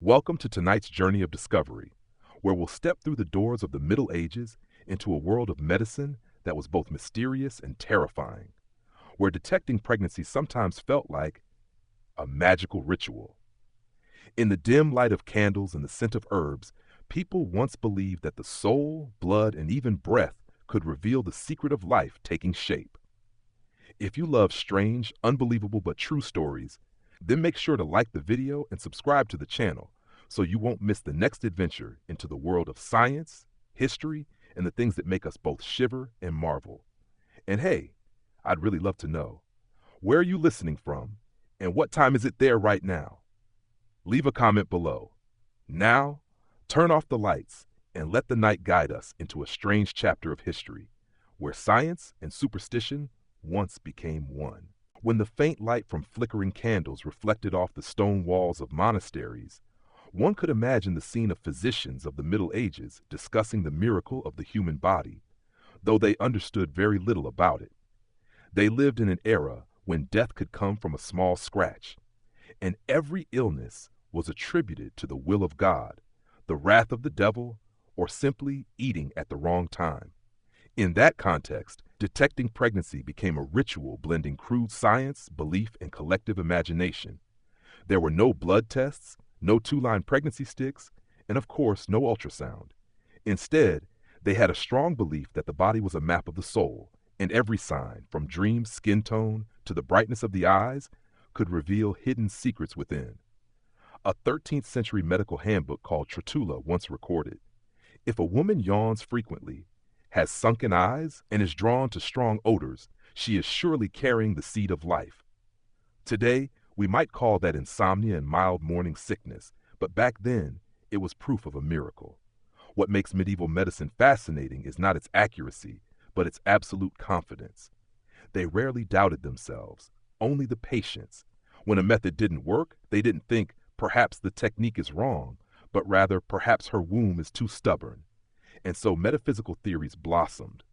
Welcome to tonight's journey of discovery, where we'll step through the doors of the Middle Ages into a world of medicine that was both mysterious and terrifying, where detecting pregnancy sometimes felt like a magical ritual. In the dim light of candles and the scent of herbs, people once believed that the soul, blood, and even breath could reveal the secret of life taking shape. If you love strange, unbelievable, but true stories, then make sure to like the video and subscribe to the channel so you won't miss the next adventure into the world of science, history, and the things that make us both shiver and marvel. And hey, I'd really love to know, where are you listening from, and what time is it there right now? Leave a comment below. Now, turn off the lights and let the night guide us into a strange chapter of history, where science and superstition once became one. When the faint light from flickering candles reflected off the stone walls of monasteries, one could imagine the scene of physicians of the Middle Ages discussing the miracle of the human body, though they understood very little about it. They lived in an era when death could come from a small scratch, and every illness was attributed to the will of God, the wrath of the devil, or simply eating at the wrong time. In that context, detecting pregnancy became a ritual blending crude science, belief, and collective imagination. There were no blood tests, no two-line pregnancy sticks, and of course, no ultrasound. Instead, they had a strong belief that the body was a map of the soul, and every sign, from dreams, skin tone, to the brightness of the eyes, could reveal hidden secrets within. A 13th century medical handbook called Trotula once recorded, "If a woman yawns frequently, has sunken eyes, and is drawn to strong odors, she is surely carrying the seed of life." Today, we might call that insomnia and mild morning sickness, but back then, it was proof of a miracle. What makes medieval medicine fascinating is not its accuracy, but its absolute confidence. They rarely doubted themselves, only the patients. When a method didn't work, they didn't think, perhaps the technique is wrong, but rather, perhaps her womb is too stubborn. And so metaphysical theories blossomed.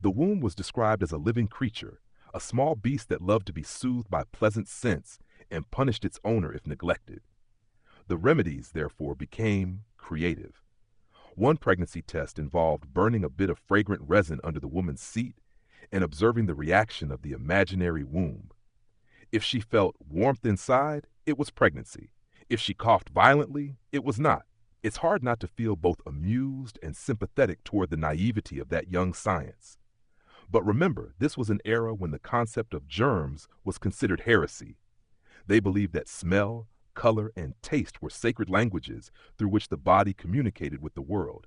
The womb was described as a living creature, a small beast that loved to be soothed by pleasant scents and punished its owner if neglected. The remedies, therefore, became creative. One pregnancy test involved burning a bit of fragrant resin under the woman's seat and observing the reaction of the imaginary womb. If she felt warmth inside, it was pregnancy. If she coughed violently, it was not. It's hard not to feel both amused and sympathetic toward the naivety of that young science. But remember, this was an era when the concept of germs was considered heresy. They believed that smell, color, and taste were sacred languages through which the body communicated with the world.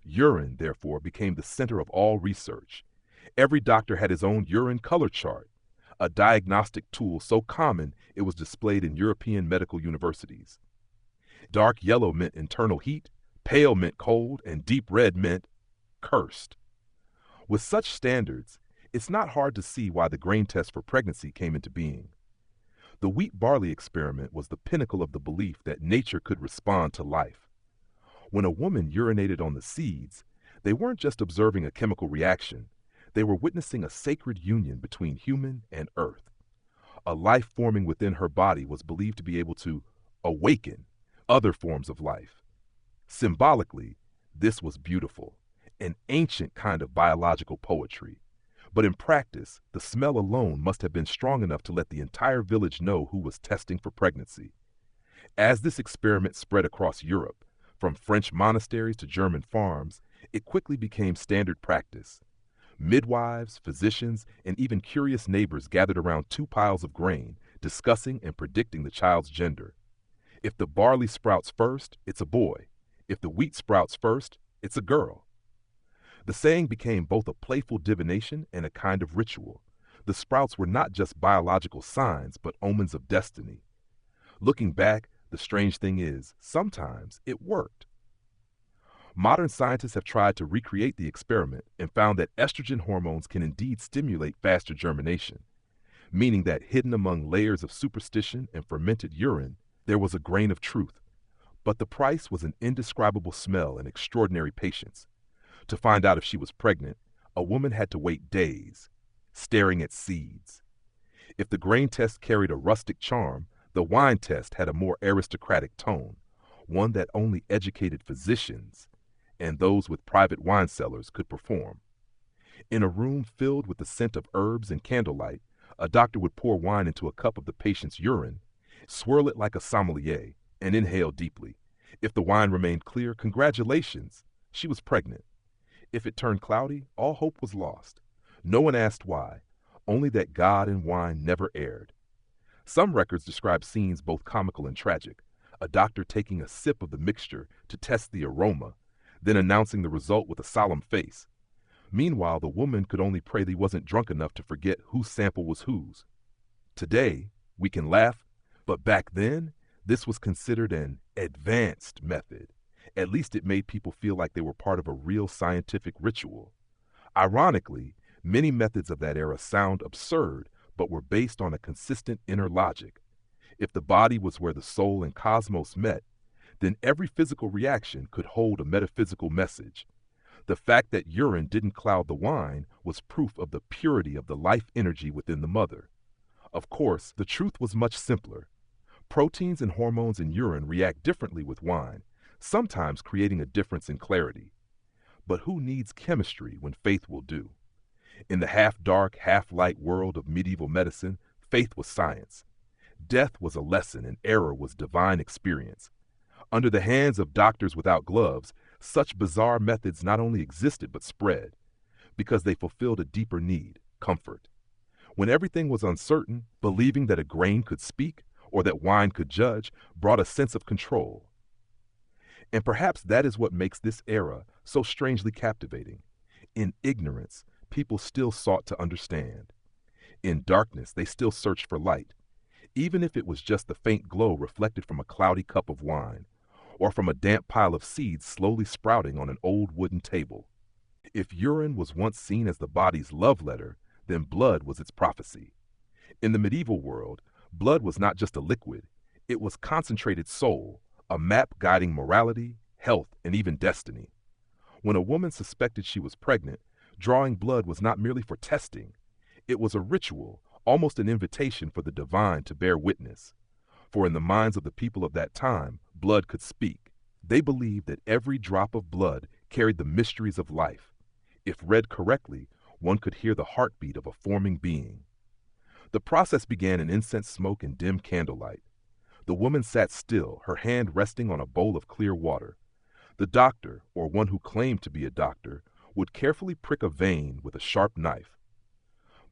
Urine, therefore, became the center of all research. Every doctor had his own urine color chart, a diagnostic tool so common it was displayed in European medical universities. Dark yellow meant internal heat, pale meant cold, and deep red meant cursed. With such standards, it's not hard to see why the grain test for pregnancy came into being. The wheat-barley experiment was the pinnacle of the belief that nature could respond to life. When a woman urinated on the seeds, they weren't just observing a chemical reaction, they were witnessing a sacred union between human and earth. A life forming within her body was believed to be able to awaken other forms of life. Symbolically, this was beautiful, an ancient kind of biological poetry. But in practice, the smell alone must have been strong enough to let the entire village know who was testing for pregnancy. As this experiment spread across Europe, from French monasteries to German farms, it quickly became standard practice. Midwives, physicians, and even curious neighbors gathered around two piles of grain, discussing and predicting the child's gender. If the barley sprouts first, it's a boy. If the wheat sprouts first, it's a girl. The saying became both a playful divination and a kind of ritual. The sprouts were not just biological signs, but omens of destiny. Looking back, the strange thing is, sometimes it worked. Modern scientists have tried to recreate the experiment and found that estrogen hormones can indeed stimulate faster germination, meaning that hidden among layers of superstition and fermented urine, there was a grain of truth, but the price was an indescribable smell and extraordinary patience. To find out if she was pregnant, a woman had to wait days, staring at seeds. If the grain test carried a rustic charm, the wine test had a more aristocratic tone. one that only educated physicians and those with private wine cellars could perform. In a room filled with the scent of herbs and candlelight, a doctor would pour wine into a cup of the patient's urine, swirl it like a sommelier, and inhale deeply. If the wine remained clear, congratulations, she was pregnant. If it turned cloudy, all hope was lost. No one asked why, only that God and wine never erred. Some records describe scenes both comical and tragic, a doctor taking a sip of the mixture to test the aroma, then announcing the result with a solemn face. Meanwhile, the woman could only pray that he wasn't drunk enough to forget whose sample was whose. Today, we can laugh, but back then, this was considered an advanced method. At least it made people feel like they were part of a real scientific ritual. Ironically, many methods of that era sound absurd, but were based on a consistent inner logic. If the body was where the soul and cosmos met, then every physical reaction could hold a metaphysical message. The fact that urine didn't cloud the wine was proof of the purity of the life energy within the mother. Of course, the truth was much simpler. Proteins and hormones in urine react differently with wine, sometimes creating a difference in clarity. But who needs chemistry when faith will do? In the half-dark, half-light world of medieval medicine, faith was science. Death was a lesson and error was divine experience. Under the hands of doctors without gloves, such bizarre methods not only existed but spread, because they fulfilled a deeper need, comfort. When everything was uncertain, believing that a grain could speak or that wine could judge brought a sense of control. And perhaps that is what makes this era so strangely captivating. In ignorance, people still sought to understand. In darkness, they still searched for light, even if it was just the faint glow reflected from a cloudy cup of wine, or from a damp pile of seeds slowly sprouting on an old wooden table. If urine was once seen as the body's love letter, then blood was its prophecy. In the medieval world, blood was not just a liquid, it was concentrated soul, a map guiding morality, health, and even destiny. When a woman suspected she was pregnant, drawing blood was not merely for testing. It was a ritual, almost an invitation for the divine to bear witness. For in the minds of the people of that time, blood could speak. They believed that every drop of blood carried the mysteries of life. If read correctly, one could hear the heartbeat of a forming being. The process began in incense smoke and dim candlelight. The woman sat still, her hand resting on a bowl of clear water. The doctor, or one who claimed to be a doctor, would carefully prick a vein with a sharp knife.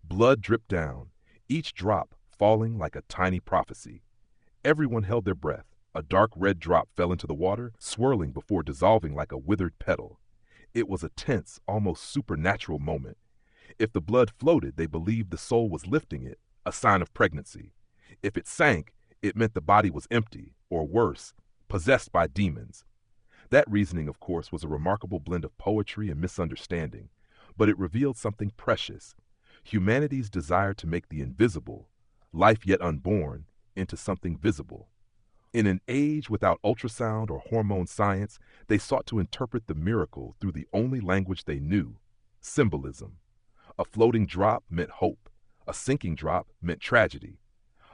Blood dripped down, each drop falling like a tiny prophecy. Everyone held their breath. A dark red drop fell into the water, swirling before dissolving like a withered petal. It was a tense, almost supernatural moment. If the blood floated, they believed the soul was lifting it, a sign of pregnancy. If it sank, it meant the body was empty, or worse, possessed by demons. That reasoning, of course, was a remarkable blend of poetry and misunderstanding, but it revealed something precious: humanity's desire to make the invisible, life yet unborn, into something visible. In an age without ultrasound or hormone science, they sought to interpret the miracle through the only language they knew: symbolism. A floating drop meant hope. A sinking drop meant tragedy.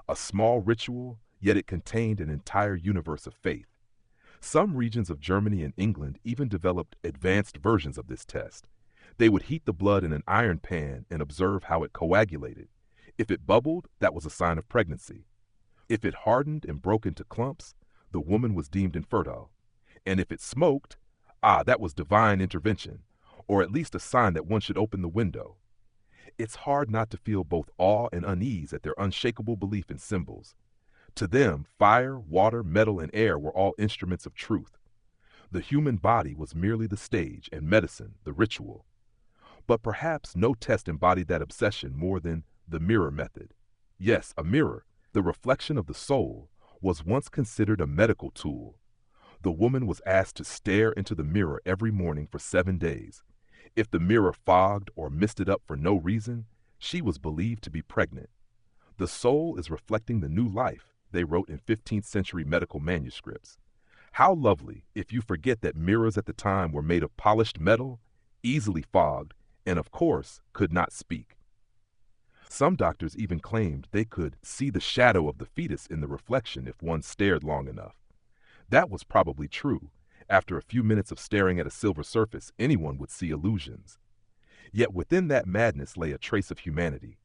A small ritual, yet it contained an entire universe of faith. Some regions of Germany and England even developed advanced versions of this test. They would heat the blood in an iron pan and observe how it coagulated. If it bubbled, that was a sign of pregnancy. If it hardened and broke into clumps, the woman was deemed infertile. And if it smoked, that was divine intervention, or at least a sign that one should open the window. It's hard not to feel both awe and unease at their unshakable belief in symbols. To them, fire, water, metal, and air were all instruments of truth. The human body was merely the stage, and medicine the ritual. But perhaps no test embodied that obsession more than the mirror method. Yes, a mirror, the reflection of the soul, was once considered a medical tool. The woman was asked to stare into the mirror every morning for 7 days. If the mirror fogged or misted up for no reason, she was believed to be pregnant. The soul is reflecting the new life, they wrote in 15th century medical manuscripts. How lovely if you forget that mirrors at the time were made of polished metal, easily fogged, and of course could not speak. Some doctors even claimed they could see the shadow of the fetus in the reflection if one stared long enough. That was probably true. After a few minutes of staring at a silver surface, anyone would see illusions. Yet within that madness lay a trace of humanity.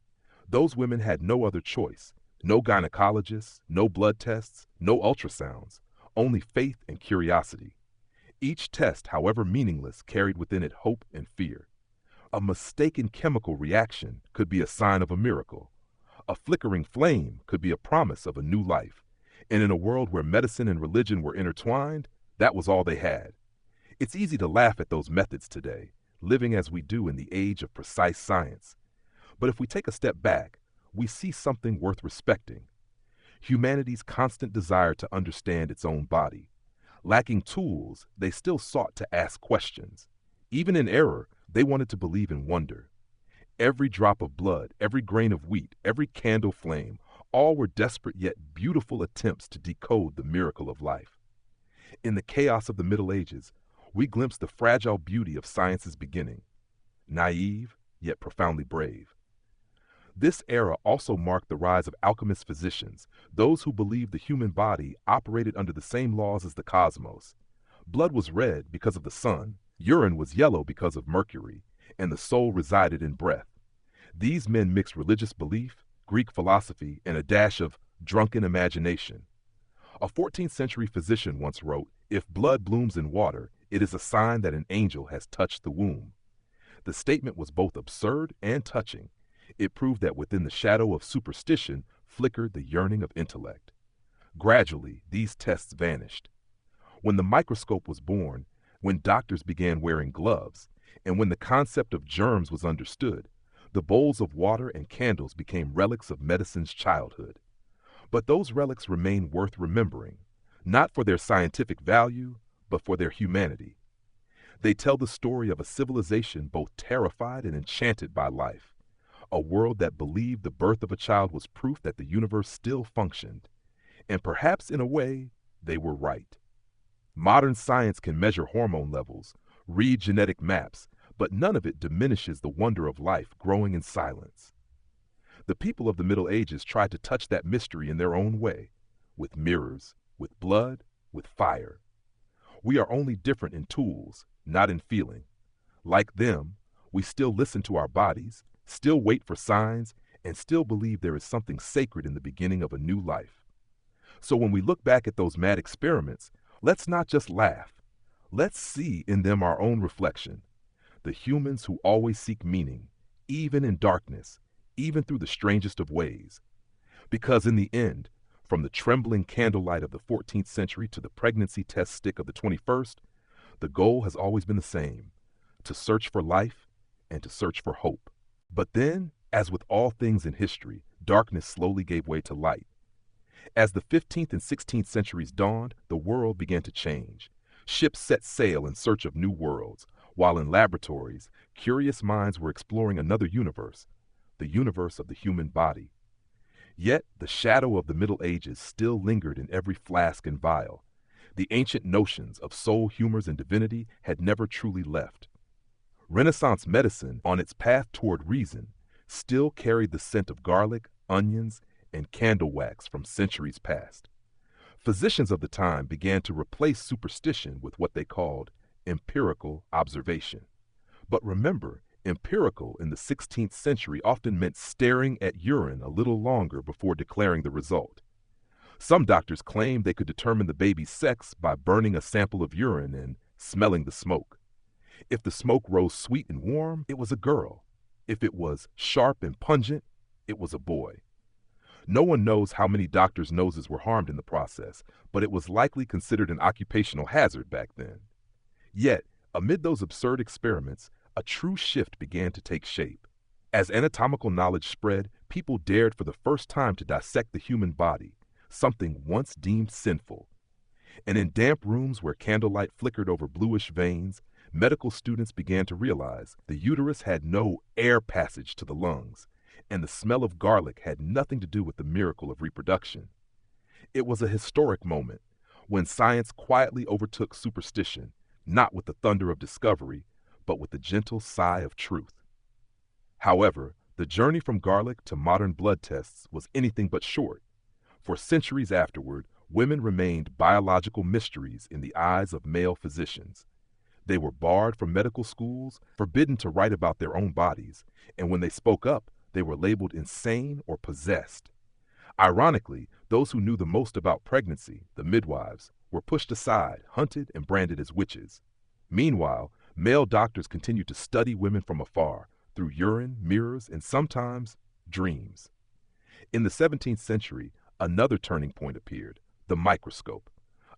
Those women had no other choice. No gynecologists, no blood tests, no ultrasounds, only faith and curiosity. Each test, however meaningless, carried within it hope and fear. A mistaken chemical reaction could be a sign of a miracle. A flickering flame could be a promise of a new life. And in a world where medicine and religion were intertwined, that was all they had. It's easy to laugh at those methods today, living as we do in the age of precise science. But if we take a step back, we see something worth respecting. Humanity's constant desire to understand its own body. Lacking tools, they still sought to ask questions. Even in error, they wanted to believe in wonder. Every drop of blood, every grain of wheat, every candle flame, all were desperate yet beautiful attempts to decode the miracle of life. In the chaos of the Middle Ages, we glimpse the fragile beauty of science's beginning, naive yet profoundly brave. This era also marked the rise of alchemist physicians, those who believed the human body operated under the same laws as the cosmos. Blood was red because of the sun, urine was yellow because of Mercury, and the soul resided in breath. These men mixed religious belief, Greek philosophy, and a dash of drunken imagination. A 14th century physician once wrote, "If blood blooms in water, it is a sign that an angel has touched the womb." The statement was both absurd and touching. It proved that within the shadow of superstition flickered the yearning of intellect. Gradually, these tests vanished. When the microscope was born, when doctors began wearing gloves, and when the concept of germs was understood, the bowls of water and candles became relics of medicine's childhood. But those relics remain worth remembering, not for their scientific value, but for their humanity. They tell the story of a civilization both terrified and enchanted by life, a world that believed the birth of a child was proof that the universe still functioned. And perhaps in a way, they were right. Modern science can measure hormone levels, read genetic maps, but none of it diminishes the wonder of life growing in silence. The people of the Middle Ages tried to touch that mystery in their own way, with mirrors, with blood, with fire. We are only different in tools, not in feeling. Like them, we still listen to our bodies, still wait for signs, and still believe there is something sacred in the beginning of a new life. So when we look back at those mad experiments, let's not just laugh. Let's see in them our own reflection. The humans who always seek meaning, even in darkness, even through the strangest of ways. Because in the end, from the trembling candlelight of the 14th century to the pregnancy test stick of the 21st, the goal has always been the same: to search for life and to search for hope. But then, as with all things in history, darkness slowly gave way to light. As the 15th and 16th centuries dawned, the world began to change. Ships set sail in search of new worlds, while in laboratories, curious minds were exploring another universe, the universe of the human body. Yet the shadow of the Middle Ages still lingered in every flask and vial. The ancient notions of soul, humors, and divinity had never truly left. Renaissance medicine, on its path toward reason, still carried the scent of garlic, onions, and candle wax from centuries past. Physicians of the time began to replace superstition with what they called empirical observation. But remember, empirical in the 16th century often meant staring at urine a little longer before declaring the result. Some doctors claimed they could determine the baby's sex by burning a sample of urine and smelling the smoke. If the smoke rose sweet and warm, it was a girl. If it was sharp and pungent, it was a boy. No one knows how many doctors' noses were harmed in the process, but it was likely considered an occupational hazard back then. Yet, amid those absurd experiments, a true shift began to take shape. As anatomical knowledge spread, people dared for the first time to dissect the human body, something once deemed sinful. And in damp rooms where candlelight flickered over bluish veins, medical students began to realize the uterus had no air passage to the lungs, and the smell of garlic had nothing to do with the miracle of reproduction. It was a historic moment when science quietly overtook superstition, not with the thunder of discovery, but with the gentle sigh of truth. However, the journey from garlic to modern blood tests was anything but short. For centuries afterward, women remained biological mysteries in the eyes of male physicians. They were barred from medical schools, forbidden to write about their own bodies, and when they spoke up, they were labeled insane or possessed. Ironically, those who knew the most about pregnancy, the midwives, were pushed aside, hunted, and branded as witches. Meanwhile, male doctors continued to study women from afar, through urine, mirrors, and sometimes dreams. In the 17th century, another turning point appeared, the microscope,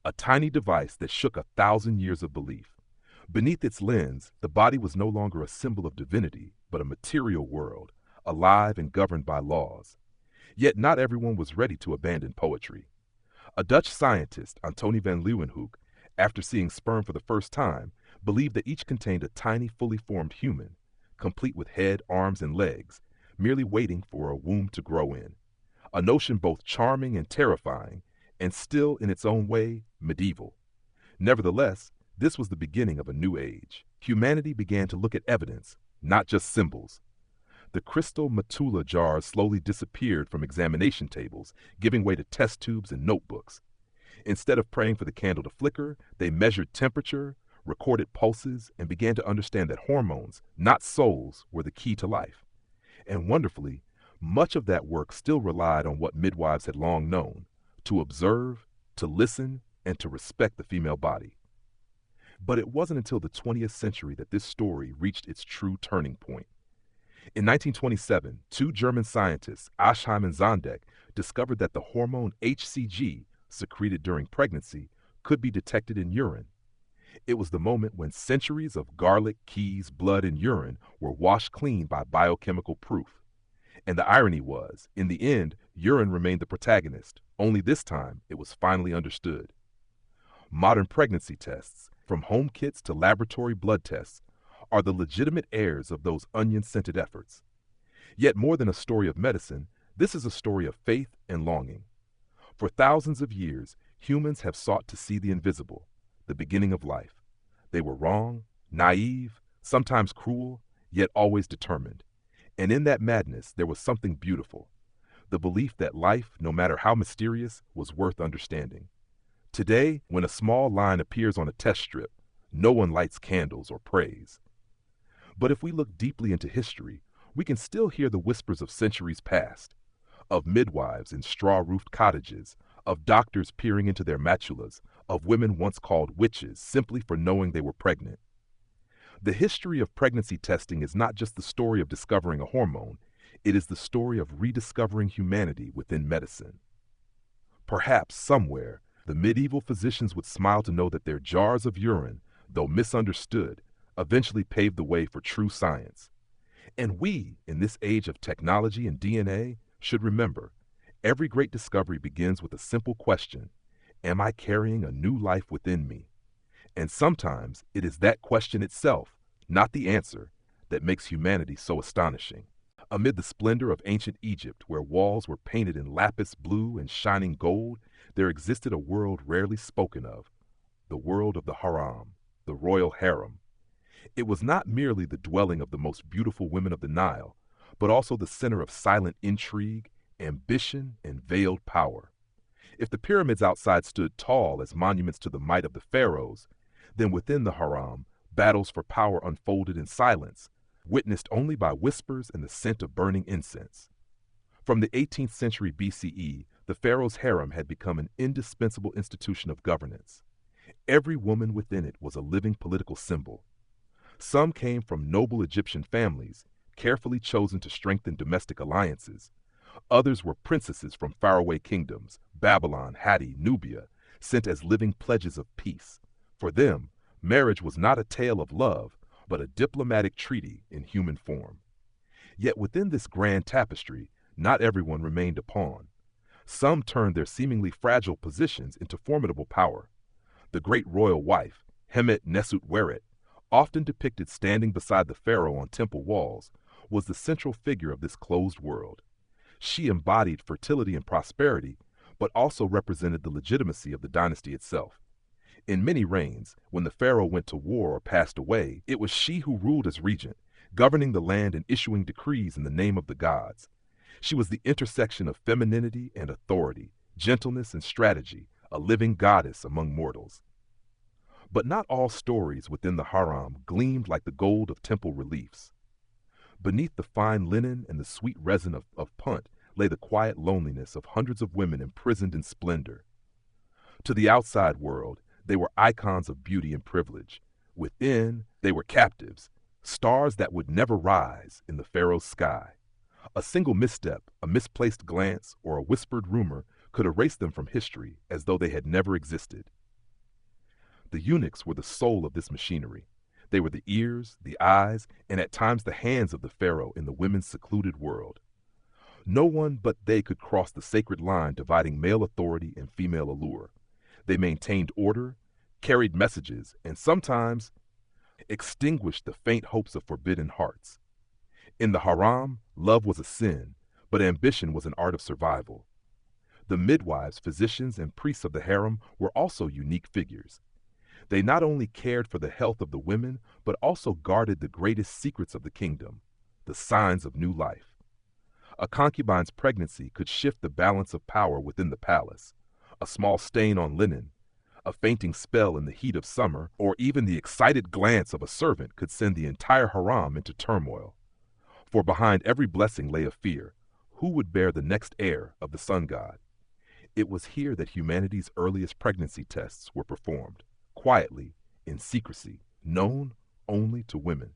a tiny device that shook 1,000 years of belief. Beneath its lens, the body was no longer a symbol of divinity, but a material world, alive and governed by laws. Yet not everyone was ready to abandon poetry. A Dutch scientist, Antony van Leeuwenhoek, after seeing sperm for the first time, believed that each contained a tiny, fully formed human, complete with head, arms, and legs, merely waiting for a womb to grow in. A notion both charming and terrifying, and still, in its own way, medieval. Nevertheless, this was the beginning of a new age. Humanity began to look at evidence, not just symbols. The crystal Matula jars slowly disappeared from examination tables, giving way to test tubes and notebooks. Instead of praying for the candle to flicker, they measured temperature, recorded pulses, and began to understand that hormones, not souls, were the key to life. And wonderfully, much of that work still relied on what midwives had long known: to observe, to listen, and to respect the female body. But it wasn't until the 20th century that this story reached its true turning point. In 1927, two German scientists, Aschheim and Zondek, discovered that the hormone HCG, secreted during pregnancy, could be detected in urine. It was the moment when centuries of garlic, keys, blood, and urine were washed clean by biochemical proof. And the irony was, in the end, urine remained the protagonist, only this time it was finally understood. Modern pregnancy tests, from home kits to laboratory blood tests, are the legitimate heirs of those onion-scented efforts. Yet more than a story of medicine, this is a story of faith and longing. For thousands of years, humans have sought to see the invisible, the beginning of life. They were wrong, naive, sometimes cruel, yet always determined. And in that madness, there was something beautiful, the belief that life, no matter how mysterious, was worth understanding. Today, when a small line appears on a test strip, no one lights candles or prays. But if we look deeply into history, we can still hear the whispers of centuries past, of midwives in straw-roofed cottages, of doctors peering into their matulas, of women once called witches simply for knowing they were pregnant. The history of pregnancy testing is not just the story of discovering a hormone, it is the story of rediscovering humanity within medicine. Perhaps somewhere, the medieval physicians would smile to know that their jars of urine, though misunderstood, eventually paved the way for true science. And we, in this age of technology and DNA, should remember, every great discovery begins with a simple question: am I carrying a new life within me? And sometimes it is that question itself, not the answer, that makes humanity so astonishing. Amid the splendor of ancient Egypt, where walls were painted in lapis blue and shining gold, there existed a world rarely spoken of, the world of the harem, the royal harem. It was not merely the dwelling of the most beautiful women of the Nile, but also the center of silent intrigue, ambition, and veiled power. If the pyramids outside stood tall as monuments to the might of the pharaohs, then within the harem, battles for power unfolded in silence, witnessed only by whispers and the scent of burning incense. From the 18th century BCE, the pharaoh's harem had become an indispensable institution of governance. Every woman within it was a living political symbol. Some came from noble Egyptian families, carefully chosen to strengthen domestic alliances. Others were princesses from faraway kingdoms, Babylon, Hatti, Nubia, sent as living pledges of peace. For them, marriage was not a tale of love, but a diplomatic treaty in human form. Yet within this grand tapestry, not everyone remained a pawn. Some turned their seemingly fragile positions into formidable power. The great royal wife, Hemet Nesut Weret, often depicted standing beside the pharaoh on temple walls, was the central figure of this closed world. She embodied fertility and prosperity, but also represented the legitimacy of the dynasty itself. In many reigns, when the pharaoh went to war or passed away, it was she who ruled as regent, governing the land and issuing decrees in the name of the gods. She was the intersection of femininity and authority, gentleness and strategy, a living goddess among mortals. But not all stories within the harem gleamed like the gold of temple reliefs. Beneath the fine linen and the sweet resin of punt lay the quiet loneliness of hundreds of women imprisoned in splendor. To the outside world, they were icons of beauty and privilege. Within, they were captives, stars that would never rise in the pharaoh's sky. A single misstep, a misplaced glance, or a whispered rumor could erase them from history as though they had never existed. The eunuchs were the soul of this machinery. They were the ears, the eyes, and at times the hands of the pharaoh in the women's secluded world. No one but they could cross the sacred line dividing male authority and female allure. They maintained order, carried messages, and sometimes extinguished the faint hopes of forbidden hearts. In the harem, love was a sin, but ambition was an art of survival. The midwives, physicians, and priests of the harem were also unique figures. They not only cared for the health of the women, but also guarded the greatest secrets of the kingdom, the signs of new life. A concubine's pregnancy could shift the balance of power within the palace. A small stain on linen, a fainting spell in the heat of summer, or even the excited glance of a servant could send the entire harem into turmoil. For behind every blessing lay a fear. Who would bear the next heir of the sun god? It was here that humanity's earliest pregnancy tests were performed, quietly, in secrecy, known only to women.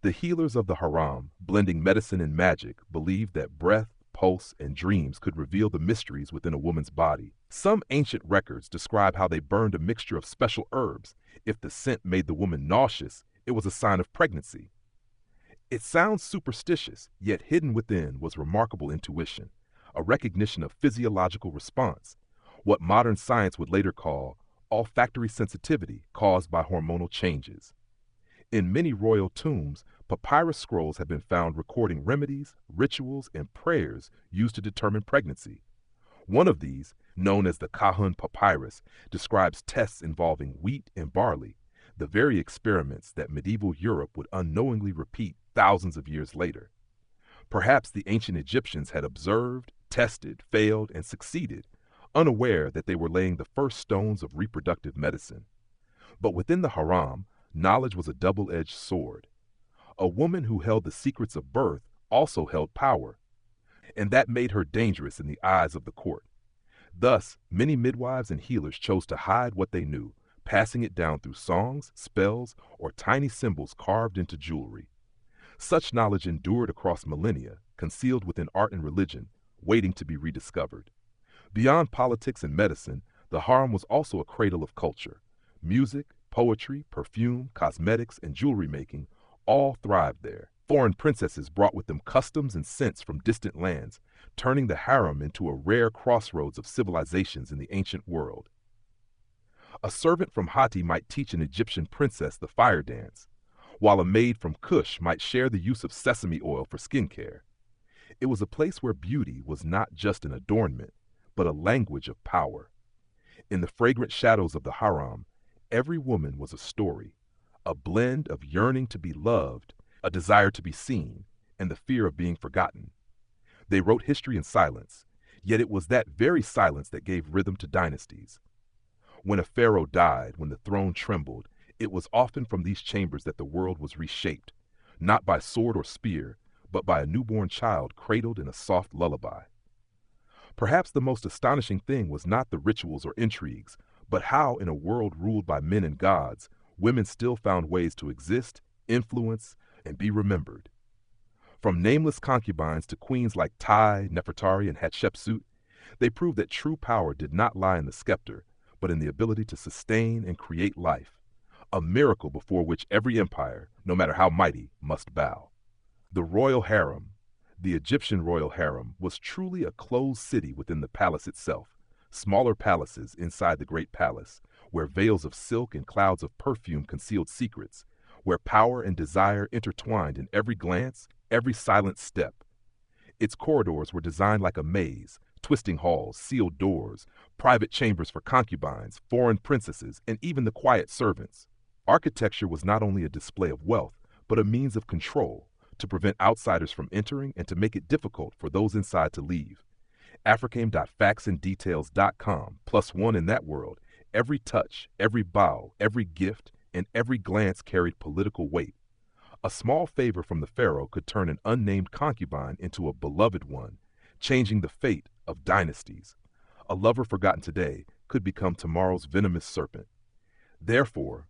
The healers of the harem, blending medicine and magic, believed that breath, pulse, and dreams could reveal the mysteries within a woman's body. Some ancient records describe how they burned a mixture of special herbs. If the scent made the woman nauseous, it was a sign of pregnancy. It sounds superstitious, yet hidden within was remarkable intuition, a recognition of physiological response, what modern science would later call olfactory sensitivity caused by hormonal changes. In many royal tombs, papyrus scrolls have been found recording remedies, rituals, and prayers used to determine pregnancy. One of these, known as the Kahun papyrus, describes tests involving wheat and barley, the very experiments that medieval Europe would unknowingly repeat thousands of years later. Perhaps the ancient Egyptians had observed, tested, failed, and succeeded, unaware that they were laying the first stones of reproductive medicine. But within the harem, knowledge was a double-edged sword. A woman who held the secrets of birth also held power, and that made her dangerous in the eyes of the court. Thus, many midwives and healers chose to hide what they knew, passing it down through songs, spells, or tiny symbols carved into jewelry. Such knowledge endured across millennia, concealed within art and religion, waiting to be rediscovered. Beyond politics and medicine, the harem was also a cradle of culture. Music, poetry, perfume, cosmetics, and jewelry making all thrived there. Foreign princesses brought with them customs and scents from distant lands, turning the harem into a rare crossroads of civilizations in the ancient world. A servant from Hatti might teach an Egyptian princess the fire dance, while a maid from Kush might share the use of sesame oil for skincare. It was a place where beauty was not just an adornment, but a language of power. In the fragrant shadows of the harem, every woman was a story, a blend of yearning to be loved, a desire to be seen, and the fear of being forgotten. They wrote history in silence, yet it was that very silence that gave rhythm to dynasties. When a pharaoh died, when the throne trembled, it was often from these chambers that the world was reshaped, not by sword or spear, but by a newborn child cradled in a soft lullaby. Perhaps the most astonishing thing was not the rituals or intrigues, but how, in a world ruled by men and gods, women still found ways to exist, influence, and be remembered. From nameless concubines to queens like Tai, Nefertari, and Hatshepsut, they proved that true power did not lie in the scepter, but in the ability to sustain and create life, a miracle before which every empire, no matter how mighty, must bow. The royal harem, the Egyptian royal harem, was truly a closed city within the palace itself, smaller palaces inside the great palace, where veils of silk and clouds of perfume concealed secrets, where power and desire intertwined in every glance, every silent step. Its corridors were designed like a maze, twisting halls, sealed doors, private chambers for concubines, foreign princesses, and even the quiet servants. Architecture was not only a display of wealth, but a means of control, to prevent outsiders from entering and to make it difficult for those inside to leave. africame.factsanddetails.com, +1 in that world. Every touch, every bow, every gift, and every glance carried political weight. A small favor from the pharaoh could turn an unnamed concubine into a beloved one, changing the fate of dynasties. A lover forgotten today could become tomorrow's venomous serpent. Therefore,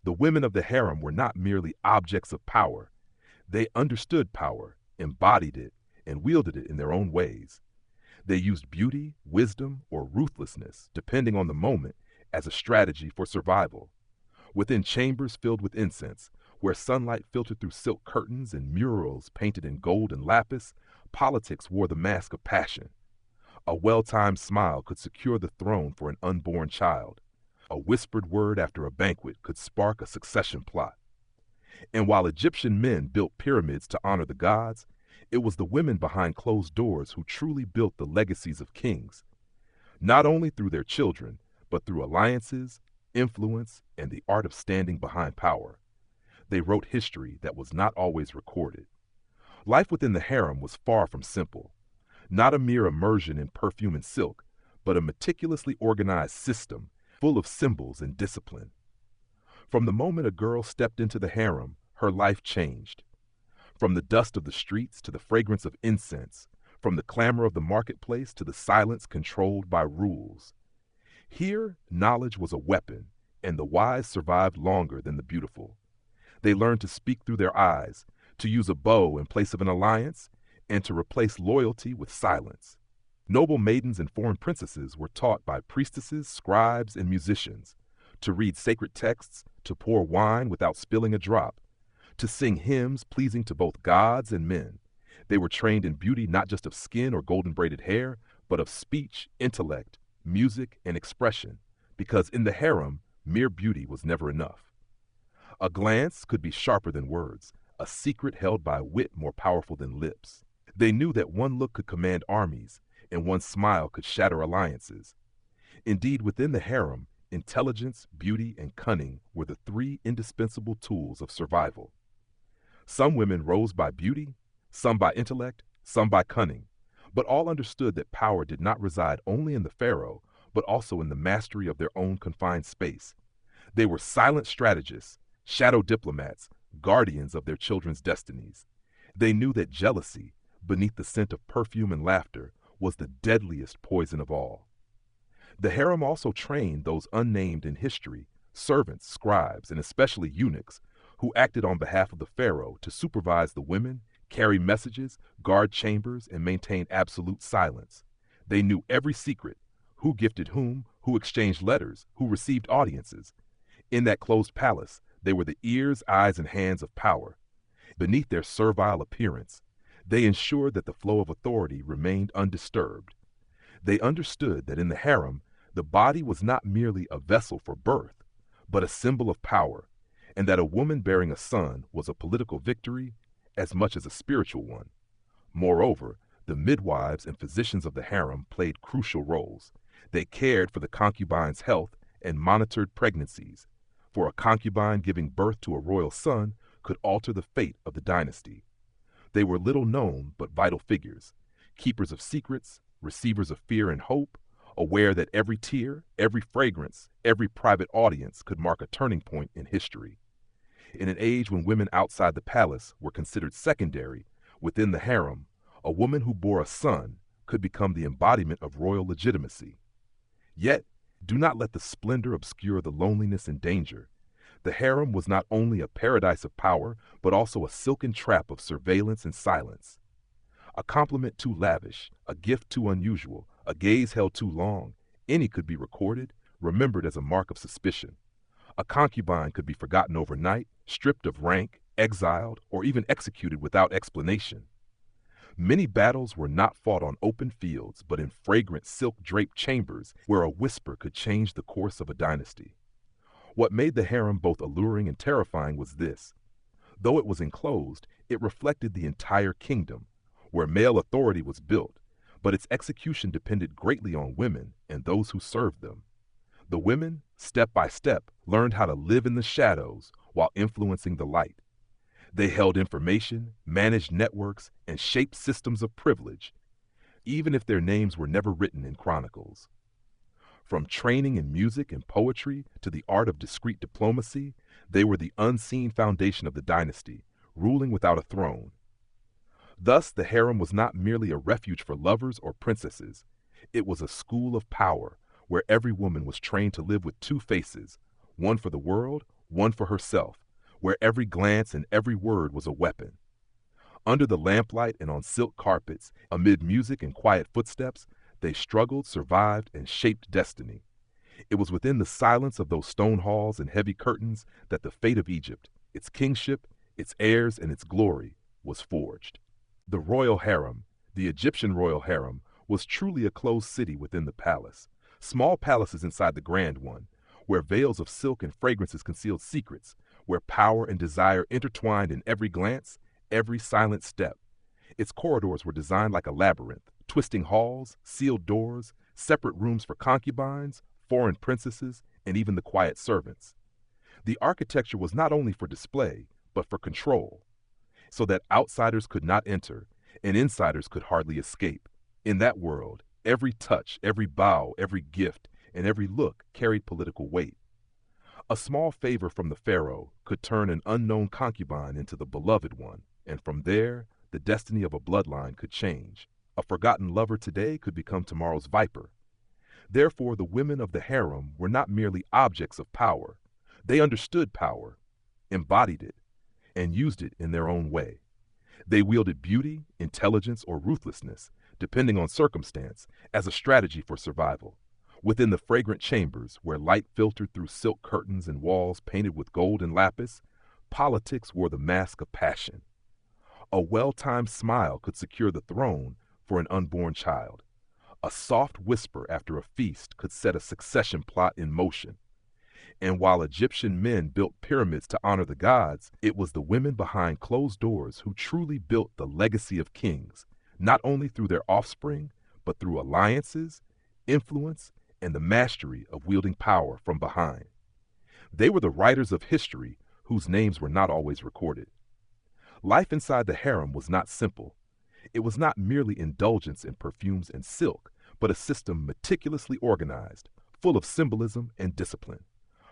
the women of the harem were not merely objects of power. They understood power, embodied it, and wielded it in their own ways. They used beauty, wisdom, or ruthlessness, depending on the moment, as a strategy for survival. Within chambers filled with incense, where sunlight filtered through silk curtains and murals painted in gold and lapis, politics wore the mask of passion. A well-timed smile could secure the throne for an unborn child. A whispered word after a banquet could spark a succession plot. And while Egyptian men built pyramids to honor the gods, it was the women behind closed doors who truly built the legacies of kings, not only through their children, but through alliances, influence, and the art of standing behind power. They wrote history that was not always recorded. Life within the harem was far from simple, not a mere immersion in perfume and silk, but a meticulously organized system full of symbols and discipline. From the moment a girl stepped into the harem, her life changed. From the dust of the streets to the fragrance of incense, from the clamor of the marketplace to the silence controlled by rules. Here, knowledge was a weapon, and the wise survived longer than the beautiful. They learned to speak through their eyes, to use a bow in place of an alliance, and to replace loyalty with silence. Noble maidens and foreign princesses were taught by priestesses, scribes, and musicians to read sacred texts, to pour wine without spilling a drop, to sing hymns pleasing to both gods and men. They were trained in beauty not just of skin or golden braided hair, but of speech, intellect, music, and expression, because in the harem, mere beauty was never enough. A glance could be sharper than words, a secret held by wit more powerful than lips. They knew that one look could command armies, and one smile could shatter alliances. Indeed, within the harem, intelligence, beauty, and cunning were the three indispensable tools of survival. Some women rose by beauty, some by intellect, some by cunning, but all understood that power did not reside only in the pharaoh, but also in the mastery of their own confined space. They were silent strategists, shadow diplomats, guardians of their children's destinies. They knew that jealousy, beneath the scent of perfume and laughter, was the deadliest poison of all. The harem also trained those unnamed in history, servants, scribes, and especially eunuchs, who acted on behalf of the pharaoh to supervise the women, carry messages, guard chambers, and maintain absolute silence. They knew every secret, who gifted whom, who exchanged letters, who received audiences. In that closed palace, they were the ears, eyes, and hands of power. Beneath their servile appearance, they ensured that the flow of authority remained undisturbed. They understood that in the harem, the body was not merely a vessel for birth, but a symbol of power, and that a woman bearing a son was a political victory as much as a spiritual one. Moreover, the midwives and physicians of the harem played crucial roles. They cared for the concubine's health and monitored pregnancies, for a concubine giving birth to a royal son could alter the fate of the dynasty. They were little known but vital figures, keepers of secrets, receivers of fear and hope, aware that every tear, every fragrance, every private audience could mark a turning point in history. In an age when women outside the palace were considered secondary, within the harem, a woman who bore a son could become the embodiment of royal legitimacy. Yet, do not let the splendor obscure the loneliness and danger. The harem was not only a paradise of power, but also a silken trap of surveillance and silence. A compliment too lavish, a gift too unusual, a gaze held too long, any could be recorded, remembered as a mark of suspicion. A concubine could be forgotten overnight, stripped of rank, exiled, or even executed without explanation. Many battles were not fought on open fields, but in fragrant silk-draped chambers where a whisper could change the course of a dynasty. What made the harem both alluring and terrifying was this. Though it was enclosed, it reflected the entire kingdom, where male authority was built, but its execution depended greatly on women and those who served them. The women, step by step, learned how to live in the shadows while influencing the light. They held information, managed networks, and shaped systems of privilege. even if their names were never written in chronicles. From training in music and poetry to the art of discreet diplomacy, they were the unseen foundation of the dynasty, ruling without a throne. Thus, the harem was not merely a refuge for lovers or princesses. It was a school of power, where every woman was trained to live with two faces, one for the world, one for herself, where every glance and every word was a weapon. Under the lamplight and on silk carpets, amid music and quiet footsteps, they struggled, survived, and shaped destiny. It was within the silence of those stone halls and heavy curtains that the fate of Egypt, its kingship, its heirs, and its glory was forged. The royal harem, the Egyptian royal harem, was truly a closed city within the palace. Small palaces inside the grand one, where veils of silk and fragrances concealed secrets, where power and desire intertwined in every glance, every silent step. Its corridors were designed like a labyrinth, twisting halls, sealed doors, separate rooms for concubines, foreign princesses, and even the quiet servants. The architecture was not only for display, but for control, so that outsiders could not enter and insiders could hardly escape. In that world, every touch, every bow, every gift, and every look carried political weight. A small favor from the pharaoh could turn an unknown concubine into the beloved one, and from there, the destiny of a bloodline could change. A forgotten lover today could become tomorrow's viper. Therefore, the women of the harem were not merely objects of power. They understood power, embodied it, and used it in their own way. They wielded beauty, intelligence, or ruthlessness, depending on circumstance, as a strategy for survival. Within the fragrant chambers, where light filtered through silk curtains and walls painted with gold and lapis, politics wore the mask of passion. A well-timed smile could secure the throne for an unborn child. A soft whisper after a feast could set a succession plot in motion. And while Egyptian men built pyramids to honor the gods, it was the women behind closed doors who truly built the legacy of kings, not only through their offspring, but through alliances, influence, and the mastery of wielding power from behind. They were the writers of history whose names were not always recorded. Life inside the harem was not simple. It was not merely indulgence in perfumes and silk, but a system meticulously organized, full of symbolism and discipline.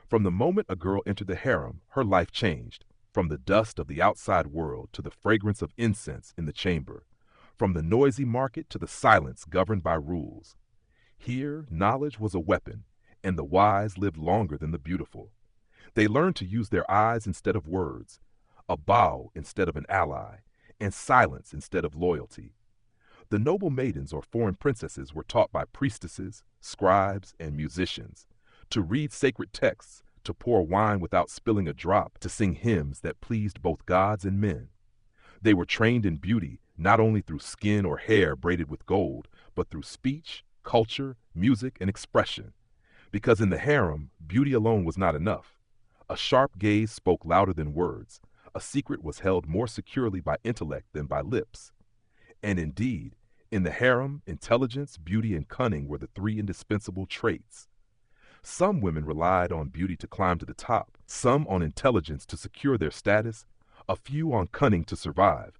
From the moment a girl entered the harem, her life changed, from the dust of the outside world to the fragrance of incense in the chamber, from the noisy market to the silence governed by rules. Here, knowledge was a weapon, and the wise lived longer than the beautiful. They learned to use their eyes instead of words, a bow instead of an ally, and silence instead of loyalty. The noble maidens or foreign princesses were taught by priestesses, scribes, and musicians to read sacred texts, to pour wine without spilling a drop, to sing hymns that pleased both gods and men. They were trained in beauty not only through skin or hair braided with gold, but through speech, culture, music, and expression. Because in the harem, beauty alone was not enough. A sharp gaze spoke louder than words. A secret was held more securely by intellect than by lips. And indeed, in the harem, intelligence, beauty, and cunning were the three indispensable traits. Some women relied on beauty to climb to the top, some on intelligence to secure their status, a few on cunning to survive.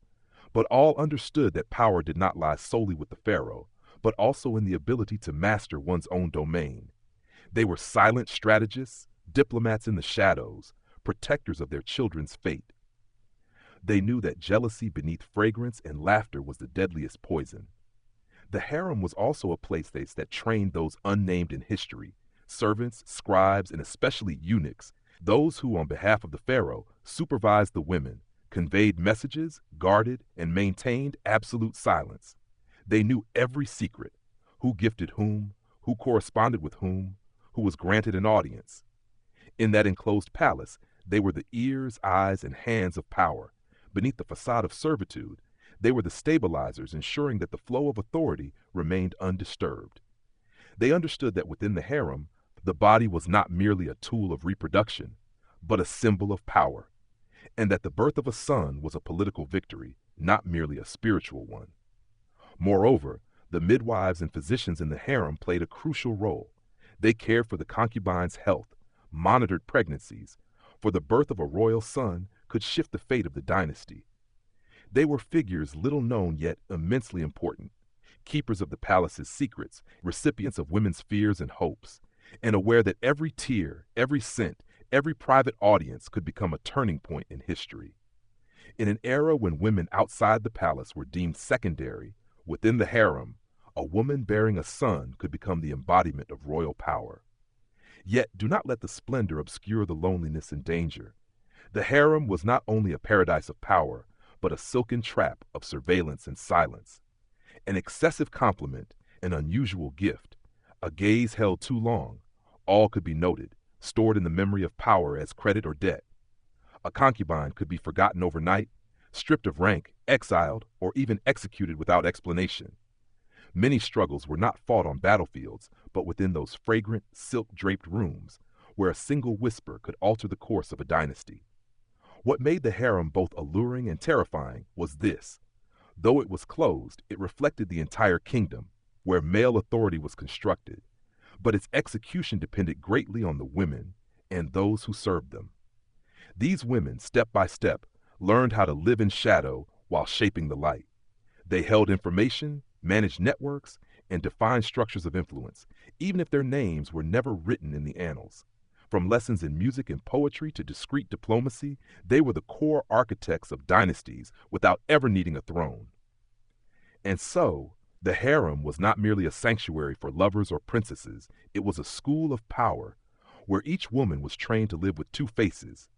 But all understood that power did not lie solely with the pharaoh, but also in the ability to master one's own domain. They were silent strategists, diplomats in the shadows, protectors of their children's fate. They knew that jealousy beneath fragrance and laughter was the deadliest poison. The harem was also a place that trained those unnamed in history, servants, scribes, and especially eunuchs, those who, on behalf of the pharaoh, supervised the women, conveyed messages, guarded, and maintained absolute silence. They knew every secret, who gifted whom, who corresponded with whom, who was granted an audience. In that enclosed palace, they were the ears, eyes, and hands of power. Beneath the facade of servitude, they were the stabilizers ensuring that the flow of authority remained undisturbed. They understood that within the harem, the body was not merely a tool of reproduction, but a symbol of power, and that the birth of a son was a political victory, not merely a spiritual one. Moreover, the midwives and physicians in the harem played a crucial role. They cared for the concubine's health, monitored pregnancies, for the birth of a royal son could shift the fate of the dynasty. They were figures little known yet immensely important, keepers of the palace's secrets, recipients of women's fears and hopes, and aware that every tear, every scent, every private audience could become a turning point in history. In an era when women outside the palace were deemed secondary, within the harem, a woman bearing a son could become the embodiment of royal power. Yet do not let the splendor obscure the loneliness and danger. The harem was not only a paradise of power, but a silken trap of surveillance and silence. An excessive compliment, an unusual gift, a gaze held too long, all could be noted, stored in the memory of power as credit or debt. A concubine could be forgotten overnight, stripped of rank, exiled, or even executed without explanation. Many struggles were not fought on battlefields, but within those fragrant, silk-draped rooms, where a single whisper could alter the course of a dynasty. What made the harem both alluring and terrifying was this: though it was closed, it reflected the entire kingdom, where male authority was constructed, but its execution depended greatly on the women and those who served them. These women, step by step, learned how to live in shadow while shaping the light. They held information, managed networks, and defined structures of influence, even if their names were never written in the annals. From lessons in music and poetry to discreet diplomacy, they were the core architects of dynasties without ever needing a throne. And so, the harem was not merely a sanctuary for lovers or princesses, it was a school of power, where each woman was trained to live with two faces,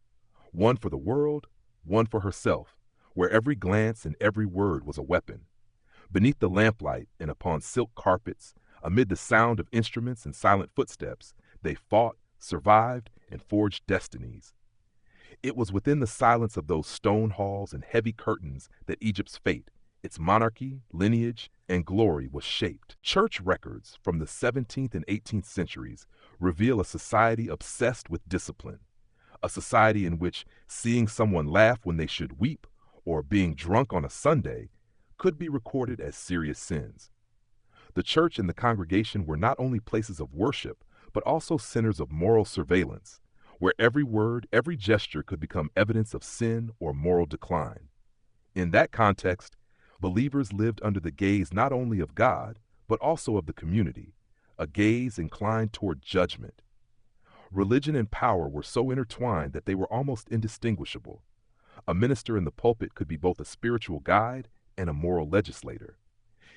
one for the world, one for herself, where every glance and every word was a weapon. Beneath the lamplight and upon silk carpets, amid the sound of instruments and silent footsteps, they fought, survived, and forged destinies. It was within the silence of those stone halls and heavy curtains that Egypt's fate, its monarchy, lineage, and glory was shaped. Church records from the 17th and 18th centuries reveal a society obsessed with discipline, a society in which seeing someone laugh when they should weep or being drunk on a Sunday could be recorded as serious sins. The church and the congregation were not only places of worship, but also centers of moral surveillance, where every word, every gesture could become evidence of sin or moral decline. In that context, believers lived under the gaze not only of God, but also of the community, a gaze inclined toward judgment. Religion and power were so intertwined that they were almost indistinguishable. A minister in the pulpit could be both a spiritual guide and a moral legislator.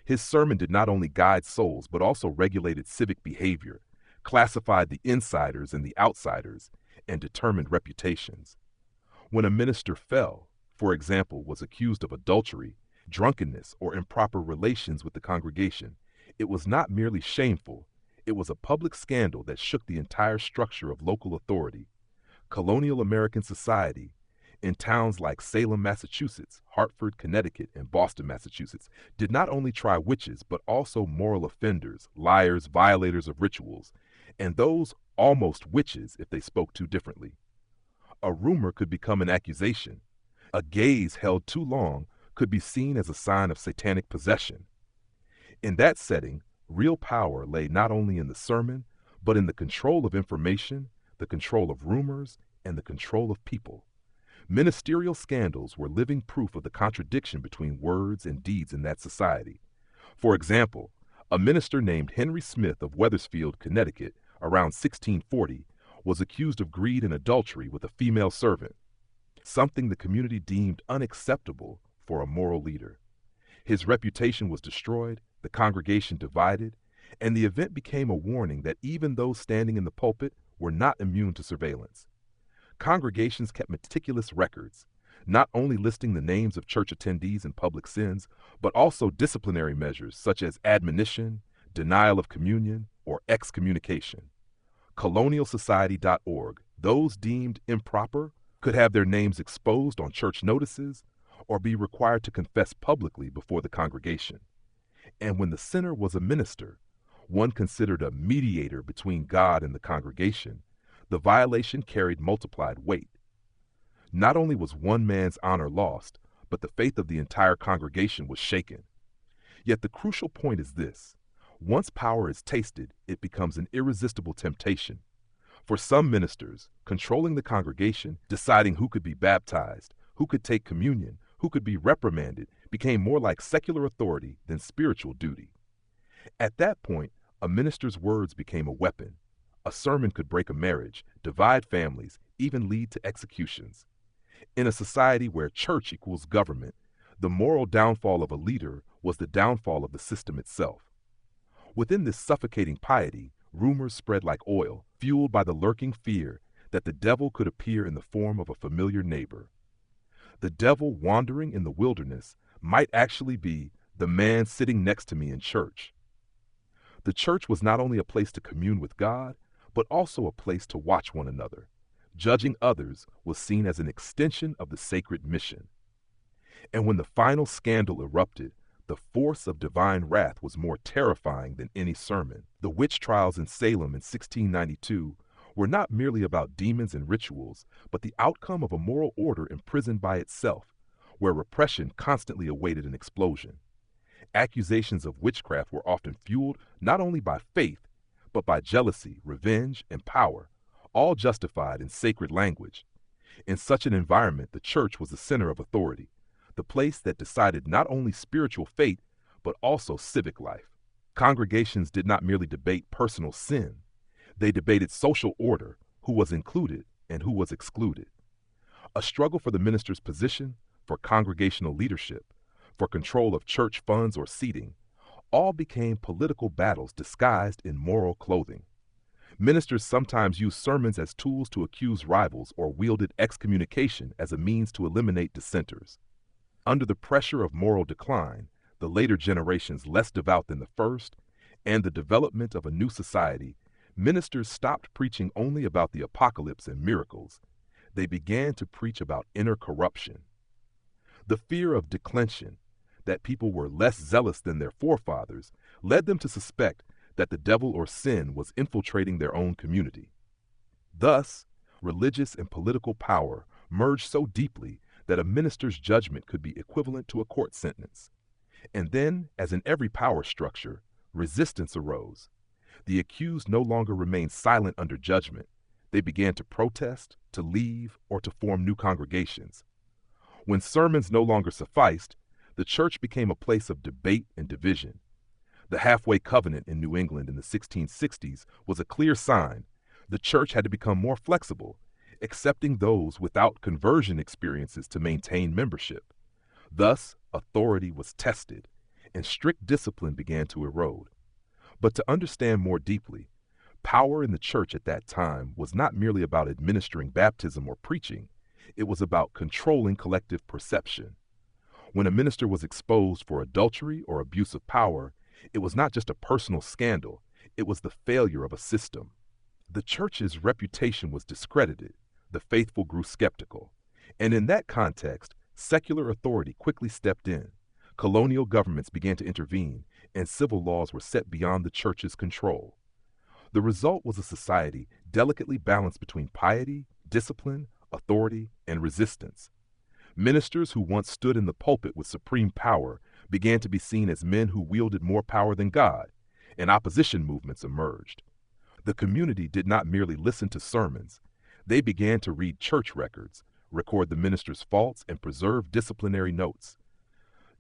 His sermon did not only guide souls, but also regulated civic behavior, classified the insiders and the outsiders, and determined reputations. When a minister fell, for example, was accused of adultery, drunkenness, or improper relations with the congregation, it was not merely shameful, it was a public scandal that shook the entire structure of local authority. Colonial American society, in towns like Salem, Massachusetts, Hartford, Connecticut, and Boston, Massachusetts, did not only try witches, but also moral offenders, liars, violators of rituals, and those almost witches if they spoke too differently. A rumor could become an accusation. A gaze held too long could be seen as a sign of satanic possession. In that setting, real power lay not only in the sermon, but in the control of information, the control of rumors, and the control of people. Ministerial scandals were living proof of the contradiction between words and deeds in that society. For example, a minister named Henry Smith of Wethersfield, Connecticut, around 1640, was accused of greed and adultery with a female servant, something the community deemed unacceptable for a moral leader. His reputation was destroyed, the congregation divided, and the event became a warning that even those standing in the pulpit were not immune to surveillance. Congregations kept meticulous records, not only listing the names of church attendees and public sins, but also disciplinary measures such as admonition, denial of communion, or excommunication. Colonialsociety.org, those deemed improper could have their names exposed on church notices or be required to confess publicly before the congregation. And when the sinner was a minister, one considered a mediator between God and the congregation, the violation carried multiplied weight. Not only was one man's honor lost, but the faith of the entire congregation was shaken. Yet the crucial point is this: once power is tasted, it becomes an irresistible temptation. For some ministers, controlling the congregation, deciding who could be baptized, who could take communion, who could be reprimanded, became more like secular authority than spiritual duty. At that point, a minister's words became a weapon. A sermon could break a marriage, divide families, even lead to executions. In a society where church equals government, the moral downfall of a leader was the downfall of the system itself. Within this suffocating piety, rumors spread like oil, fueled by the lurking fear that the devil could appear in the form of a familiar neighbor. The devil wandering in the wilderness might actually be the man sitting next to me in church. The church was not only a place to commune with God, but also a place to watch one another. Judging others was seen as an extension of the sacred mission. And when the final scandal erupted, the force of divine wrath was more terrifying than any sermon. The witch trials in Salem in 1692 were not merely about demons and rituals, but the outcome of a moral order imprisoned by itself, where repression constantly awaited an explosion. Accusations of witchcraft were often fueled not only by faith, but by jealousy, revenge, and power, all justified in sacred language. In such an environment, the church was the center of authority, the place that decided not only spiritual fate, but also civic life. Congregations did not merely debate personal sin. They debated social order, who was included and who was excluded. A struggle for the minister's position, for congregational leadership, for control of church funds or seating, all became political battles disguised in moral clothing. Ministers sometimes used sermons as tools to accuse rivals or wielded excommunication as a means to eliminate dissenters. Under the pressure of moral decline, the later generations less devout than the first, and the development of a new society, ministers stopped preaching only about the apocalypse and miracles. They began to preach about inner corruption. The fear of declension, that people were less zealous than their forefathers, led them to suspect that the devil or sin was infiltrating their own community. Thus, religious and political power merged so deeply that a minister's judgment could be equivalent to a court sentence. And then, as in every power structure, resistance arose. The accused no longer remained silent under judgment. They began to protest, to leave, or to form new congregations. When sermons no longer sufficed, the church became a place of debate and division. The halfway covenant in New England in the 1660s was a clear sign. The church had to become more flexible, accepting those without conversion experiences to maintain membership. Thus, authority was tested, and strict discipline began to erode. But to understand more deeply, power in the church at that time was not merely about administering baptism or preaching. It was about controlling collective perception. When a minister was exposed for adultery or abuse of power, it was not just a personal scandal, it was the failure of a system. The church's reputation was discredited, the faithful grew skeptical, and in that context, secular authority quickly stepped in. Colonial governments began to intervene, and civil laws were set beyond the church's control. The result was a society delicately balanced between piety, discipline, authority, and resistance. Ministers who once stood in the pulpit with supreme power began to be seen as men who wielded more power than God, and opposition movements emerged. The community did not merely listen to sermons. They began to read church records, record the minister's faults, and preserve disciplinary notes,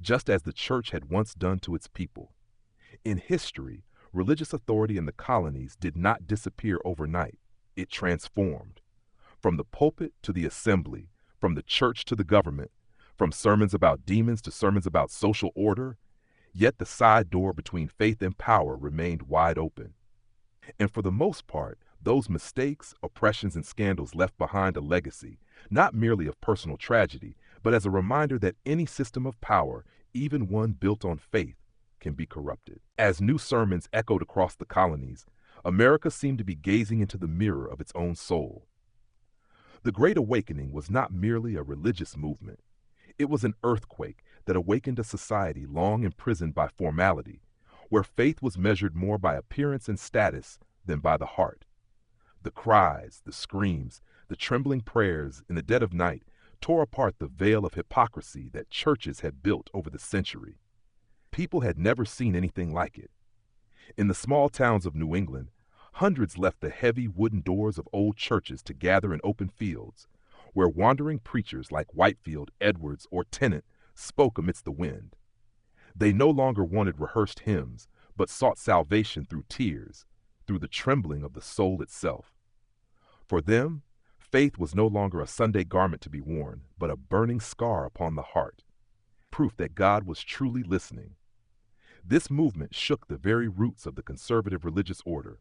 just as the church had once done to its people. In history, religious authority in the colonies did not disappear overnight. It transformed. From the pulpit to the assembly, from the church to the government, from sermons about demons to sermons about social order, yet the side door between faith and power remained wide open. And for the most part, those mistakes, oppressions, and scandals left behind a legacy, not merely of personal tragedy, but as a reminder that any system of power, even one built on faith, can be corrupted. As new sermons echoed across the colonies, America seemed to be gazing into the mirror of its own soul. The Great Awakening was not merely a religious movement. It was an earthquake that awakened a society long imprisoned by formality, where faith was measured more by appearance and status than by the heart. The cries, the screams, the trembling prayers in the dead of night tore apart the veil of hypocrisy that churches had built over the century. People had never seen anything like it. In the small towns of New England, hundreds left the heavy wooden doors of old churches to gather in open fields, where wandering preachers like Whitefield, Edwards, or Tennant spoke amidst the wind. They no longer wanted rehearsed hymns, but sought salvation through tears, through the trembling of the soul itself. For them, faith was no longer a Sunday garment to be worn, but a burning scar upon the heart, proof that God was truly listening. This movement shook the very roots of the conservative religious order.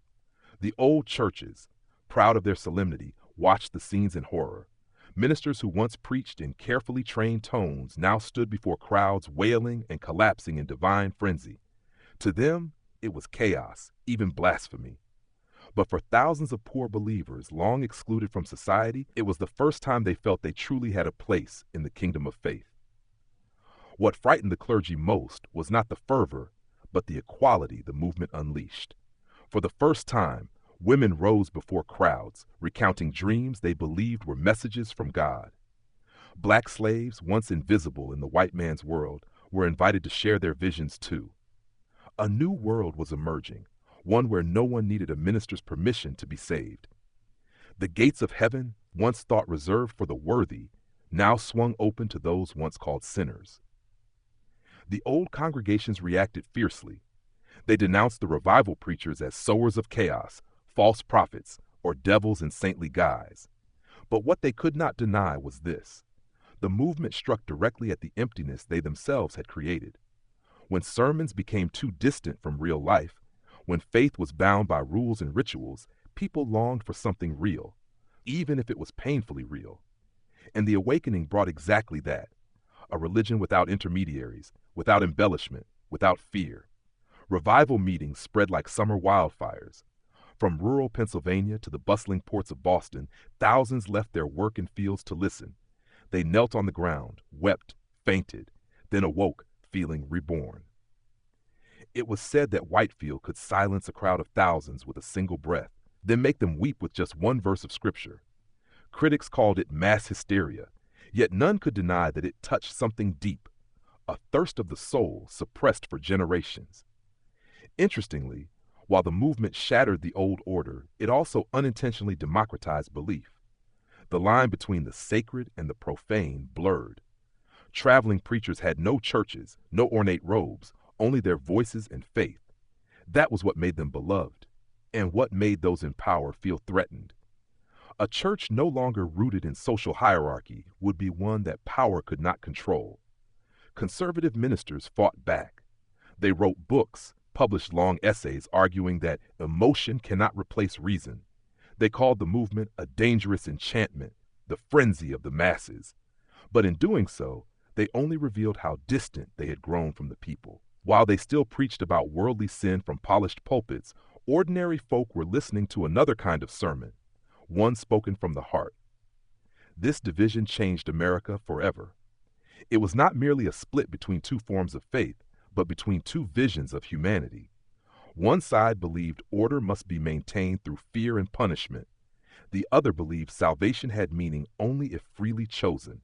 The old churches, proud of their solemnity, watched the scenes in horror. Ministers who once preached in carefully trained tones now stood before crowds wailing and collapsing in divine frenzy. To them, it was chaos, even blasphemy. But for thousands of poor believers long excluded from society, it was the first time they felt they truly had a place in the kingdom of faith. What frightened the clergy most was not the fervor, but the equality the movement unleashed. For the first time, women rose before crowds, recounting dreams they believed were messages from God. Black slaves, once invisible in the white man's world, were invited to share their visions too. A new world was emerging, one where no one needed a minister's permission to be saved. The gates of heaven, once thought reserved for the worthy, now swung open to those once called sinners. The old congregations reacted fiercely. They denounced the revival preachers as sowers of chaos, false prophets, or devils in saintly guise. But what they could not deny was this: the movement struck directly at the emptiness they themselves had created. When sermons became too distant from real life, when faith was bound by rules and rituals, people longed for something real, even if it was painfully real. And the awakening brought exactly that: a religion without intermediaries, without embellishment, without fear. Revival meetings spread like summer wildfires. From rural Pennsylvania to the bustling ports of Boston, thousands left their work and fields to listen. They knelt on the ground, wept, fainted, then awoke, feeling reborn. It was said that Whitefield could silence a crowd of thousands with a single breath, then make them weep with just one verse of scripture. Critics called it mass hysteria, yet none could deny that it touched something deep, a thirst of the soul suppressed for generations. Interestingly, while the movement shattered the old order, it also unintentionally democratized belief. The line between the sacred and the profane blurred. Traveling preachers had no churches, no ornate robes, only their voices and faith. That was what made them beloved, and what made those in power feel threatened. A church no longer rooted in social hierarchy would be one that power could not control. Conservative ministers fought back. They wrote books, published long essays arguing that emotion cannot replace reason. They called the movement a dangerous enchantment, the frenzy of the masses. But in doing so, they only revealed how distant they had grown from the people. While they still preached about worldly sin from polished pulpits, ordinary folk were listening to another kind of sermon, one spoken from the heart. This division changed America forever. It was not merely a split between two forms of faith, but between two visions of humanity. One side believed order must be maintained through fear and punishment. The other believed salvation had meaning only if freely chosen.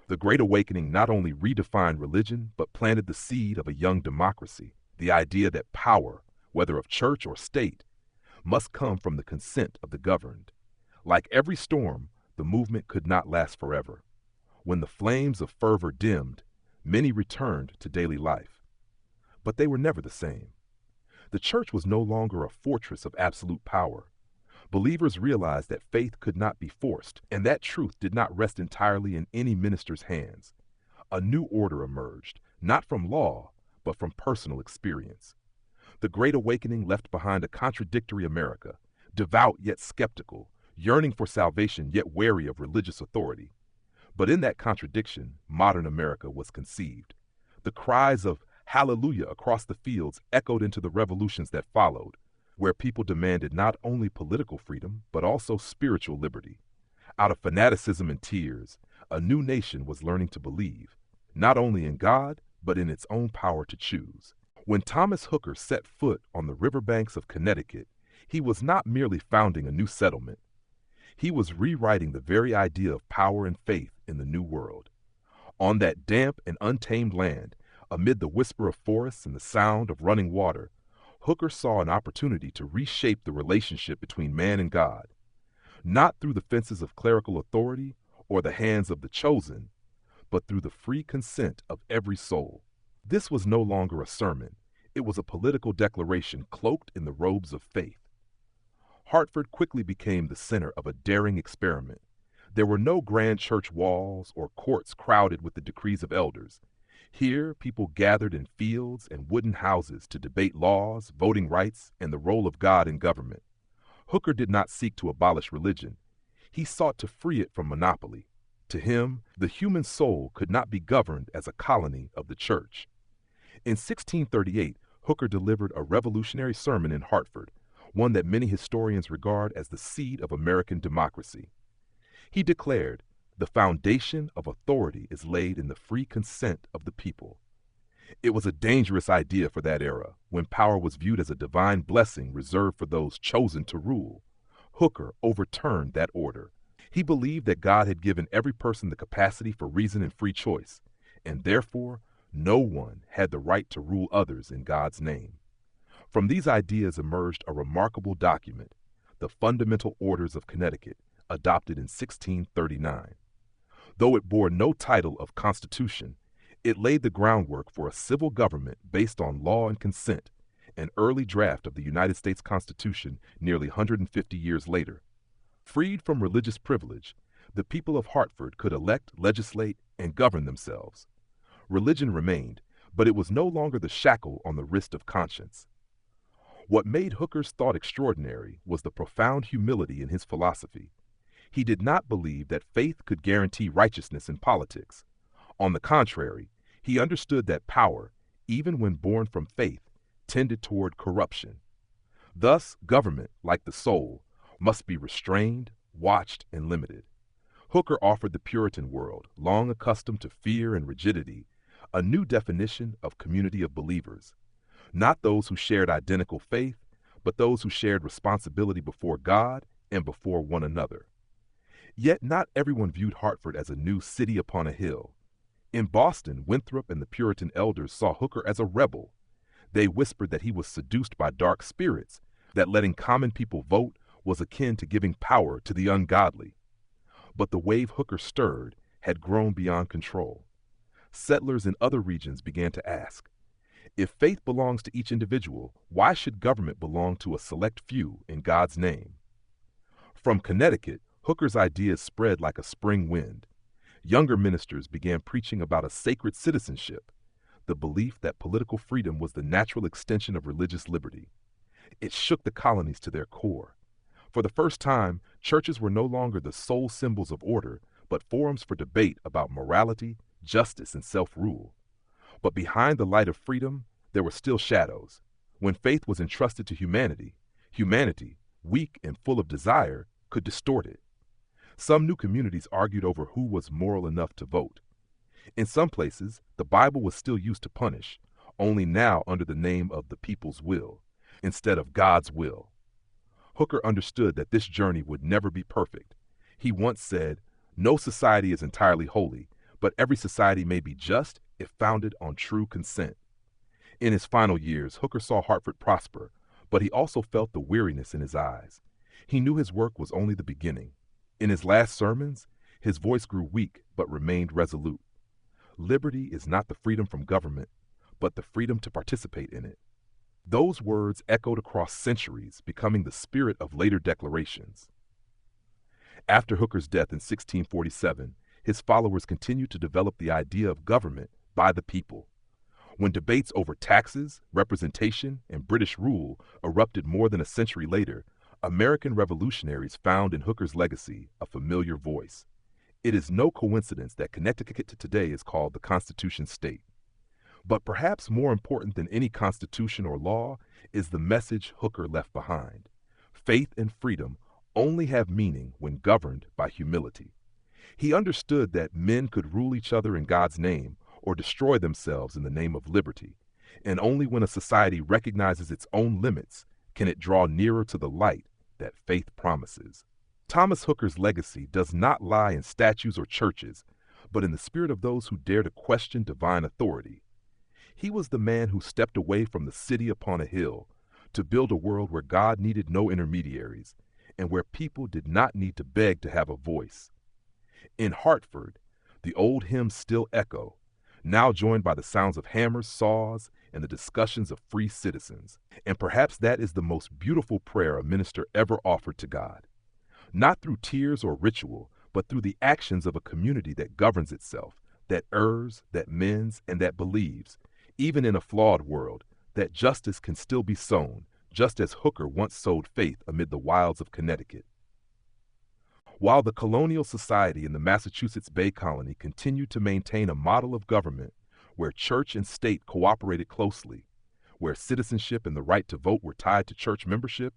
The Great Awakening not only redefined religion, but planted the seed of a young democracy, the idea that power, whether of church or state, must come from the consent of the governed. Like every storm, the movement could not last forever. When the flames of fervor dimmed, many returned to daily life. But they were never the same. The church was no longer a fortress of absolute power. Believers realized that faith could not be forced, and that truth did not rest entirely in any minister's hands. A new order emerged, not from law, but from personal experience. The Great Awakening left behind a contradictory America, devout yet skeptical, yearning for salvation yet wary of religious authority. But in that contradiction, modern America was conceived. The cries of hallelujah across the fields echoed into the revolutions that followed, where people demanded not only political freedom, but also spiritual liberty. Out of fanaticism and tears, a new nation was learning to believe, not only in God, but in its own power to choose. When Thomas Hooker set foot on the riverbanks of Connecticut, he was not merely founding a new settlement. He was rewriting the very idea of power and faith in the New World. On that damp and untamed land, amid the whisper of forests and the sound of running water, Hooker saw an opportunity to reshape the relationship between man and God, not through the fences of clerical authority or the hands of the chosen, but through the free consent of every soul. This was no longer a sermon. It was a political declaration cloaked in the robes of faith. Hartford quickly became the center of a daring experiment. There were no grand church walls or courts crowded with the decrees of elders. Here, people gathered in fields and wooden houses to debate laws, voting rights, and the role of God in government. Hooker did not seek to abolish religion. He sought to free it from monopoly. To him, the human soul could not be governed as a colony of the church. In 1638, Hooker delivered a revolutionary sermon in Hartford, one that many historians regard as the seed of American democracy. He declared, "The foundation of authority is laid in the free consent of the people." It was a dangerous idea for that era, when power was viewed as a divine blessing reserved for those chosen to rule. Hooker overturned that order. He believed that God had given every person the capacity for reason and free choice, and therefore no one had the right to rule others in God's name. From these ideas emerged a remarkable document, the Fundamental Orders of Connecticut, adopted in 1639. Though it bore no title of constitution, it laid the groundwork for a civil government based on law and consent, an early draft of the United States Constitution nearly 150 years later. Freed from religious privilege, the people of Hartford could elect, legislate, and govern themselves. Religion remained, but it was no longer the shackle on the wrist of conscience. What made Hooker's thought extraordinary was the profound humility in his philosophy. He did not believe that faith could guarantee righteousness in politics. On the contrary, he understood that power, even when born from faith, tended toward corruption. Thus, government, like the soul, must be restrained, watched, and limited. Hooker offered the Puritan world, long accustomed to fear and rigidity, a new definition of community of believers. Not those who shared identical faith, but those who shared responsibility before God and before one another. Yet not everyone viewed Hartford as a new city upon a hill. In Boston, Winthrop and the Puritan elders saw Hooker as a rebel. They whispered that he was seduced by dark spirits, that letting common people vote was akin to giving power to the ungodly. But the wave Hooker stirred had grown beyond control. Settlers in other regions began to ask, if faith belongs to each individual, why should government belong to a select few in God's name? From Connecticut, Hooker's ideas spread like a spring wind. Younger ministers began preaching about a sacred citizenship, the belief that political freedom was the natural extension of religious liberty. It shook the colonies to their core. For the first time, churches were no longer the sole symbols of order, but forums for debate about morality, justice, and self-rule. But behind the light of freedom, there were still shadows. When faith was entrusted to humanity, weak and full of desire, could distort it. Some new communities argued over who was moral enough to vote. In some places, the Bible was still used to punish, only now under the name of the people's will, instead of God's will. Hooker understood that this journey would never be perfect. He once said, "No society is entirely holy, but every society may be just if founded on true consent." In his final years, Hooker saw Hartford prosper, but he also felt the weariness in his eyes. He knew his work was only the beginning. In his last sermons, his voice grew weak but remained resolute. Liberty is not the freedom from government, but the freedom to participate in it. Those words echoed across centuries, becoming the spirit of later declarations. After Hooker's death in 1647, his followers continued to develop the idea of government by the people. When debates over taxes, representation, and British rule erupted more than a century later, American revolutionaries found in Hooker's legacy a familiar voice. It is no coincidence that Connecticut today is called the Constitution State. But perhaps more important than any constitution or law is the message Hooker left behind. Faith and freedom only have meaning when governed by humility. He understood that men could rule each other in God's name or destroy themselves in the name of liberty, and only when a society recognizes its own limits can it draw nearer to the light that faith promises. Thomas Hooker's legacy does not lie in statues or churches, but in the spirit of those who dare to question divine authority. He was the man who stepped away from the city upon a hill to build a world where God needed no intermediaries and where people did not need to beg to have a voice. In Hartford, the old hymns still echo, now joined by the sounds of hammers, saws, and the discussions of free citizens. And perhaps that is the most beautiful prayer a minister ever offered to God. Not through tears or ritual, but through the actions of a community that governs itself, that errs, that mends, and that believes, even in a flawed world, that justice can still be sown, just as Hooker once sowed faith amid the wilds of Connecticut. While the colonial society in the Massachusetts Bay Colony continued to maintain a model of government where church and state cooperated closely, where citizenship and the right to vote were tied to church membership,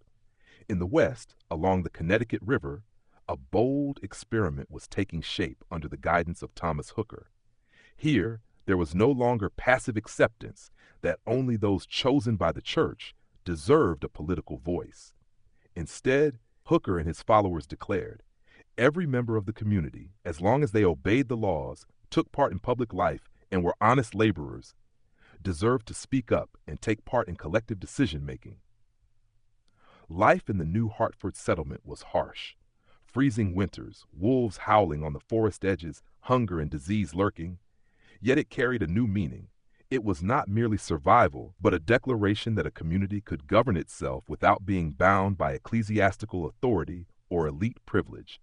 in the West, along the Connecticut River, a bold experiment was taking shape under the guidance of Thomas Hooker. Here, there was no longer passive acceptance that only those chosen by the church deserved a political voice. Instead, Hooker and his followers declared, every member of the community, as long as they obeyed the laws, took part in public life, and were honest laborers, deserved to speak up and take part in collective decision-making. Life in the New Hartford settlement was harsh. Freezing winters, wolves howling on the forest edges, hunger and disease lurking. Yet it carried a new meaning. It was not merely survival, but a declaration that a community could govern itself without being bound by ecclesiastical authority or elite privilege.